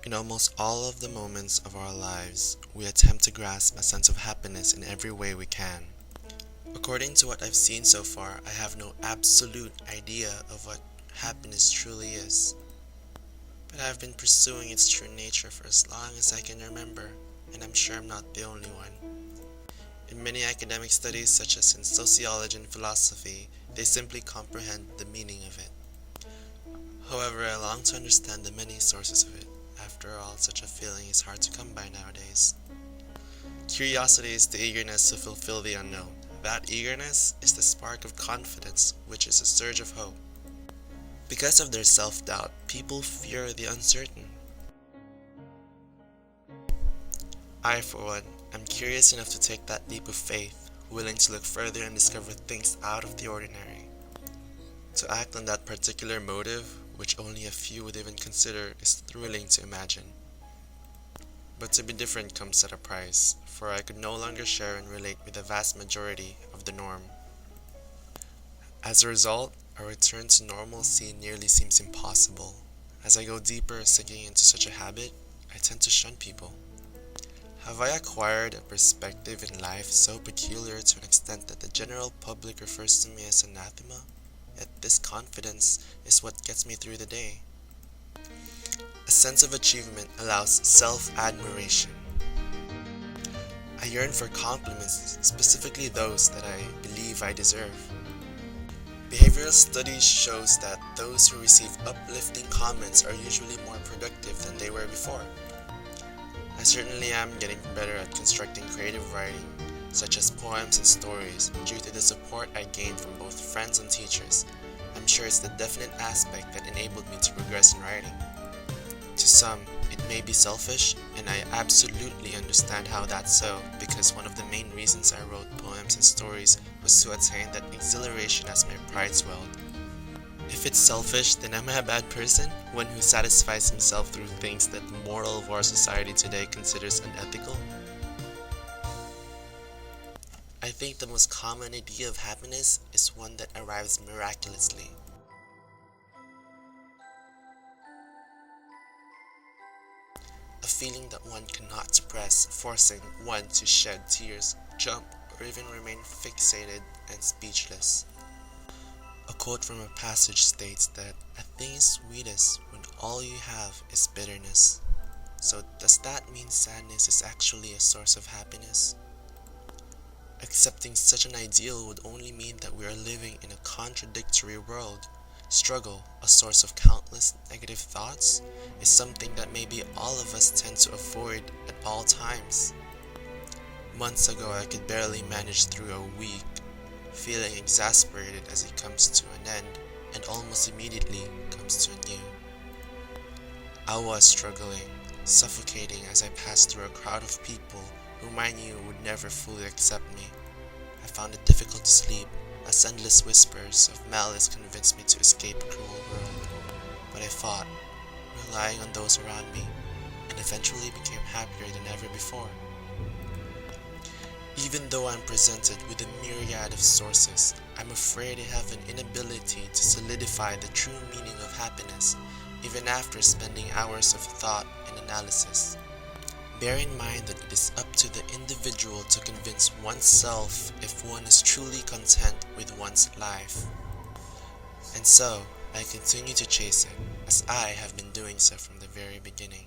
In almost all of the moments of our lives, we attempt to grasp a sense of happiness in every way we can. According to what I've seen so far, I have no absolute idea of what happiness truly is, but I've been pursuing its true nature for as long as I can remember, and I'm sure I'm not the only one. In many academic studies, such as in sociology and philosophy, they simply comprehend the meaning of it. However, I long to understand the many sources of it. After all, such a feeling is hard to come by nowadays. Curiosity is the eagerness to fulfill the unknown. That eagerness is the spark of confidence, which is a surge of hope. Because of their self-doubt, people fear the uncertain. I, for one, am curious enough to take that leap of faith, willing to look further and discover things out of the ordinary. To act on that particular motive, which only a few would even consider, is thrilling to imagine. But to be different comes at a price, for I could no longer share and relate with the vast majority of the norm. As a result, a return to normalcy nearly seems impossible. As I go deeper sinking into such a habit, I tend to shun people. Have I acquired a perspective in life so peculiar to an extent that the general public refers to me as anathema? Yet this confidence is what gets me through the day. A sense of achievement allows self-admiration. I yearn for compliments, specifically those that I believe I deserve. Behavioral studies shows that those who receive uplifting comments are usually more productive than they were before. I certainly am getting better at constructing creative writing, such as poems and stories, due to the support I gained from both friends and teachers. I'm sure it's the definite aspect that enabled me to progress in writing. To some, it may be selfish, and I absolutely understand how that's so, because one of the main reasons I wrote poems and stories was to attain that exhilaration as my pride swelled. If it's selfish, then am I a bad person? One who satisfies himself through things that the moral of our society today considers unethical? I think the most common idea of happiness is one that arrives miraculously. A feeling that one cannot suppress, forcing one to shed tears, jump, or even remain fixated and speechless. A quote from a passage states that a thing is sweetest when all you have is bitterness. So does that mean sadness is actually a source of happiness? Accepting such an ideal would only mean that we are living in a contradictory world. Struggle, a source of countless negative thoughts, is something that maybe all of us tend to avoid at all times. Months ago, I could barely manage through a week, feeling exasperated as it comes to an end, and almost immediately comes to a new. I was struggling, suffocating as I passed through a crowd of people whom I knew would never fully accept me. I found it difficult to sleep, as endless whispers of malice convinced me to escape a cruel world. But I fought, relying on those around me, and eventually became happier than ever before. Even though I'm presented with a myriad of sources, I'm afraid I have an inability to solidify the true meaning of happiness, even after spending hours of thought and analysis. Bear in mind that it is up to the individual to convince oneself if one is truly content with one's life. And so, I continue to chase it, as I have been doing so from the very beginning.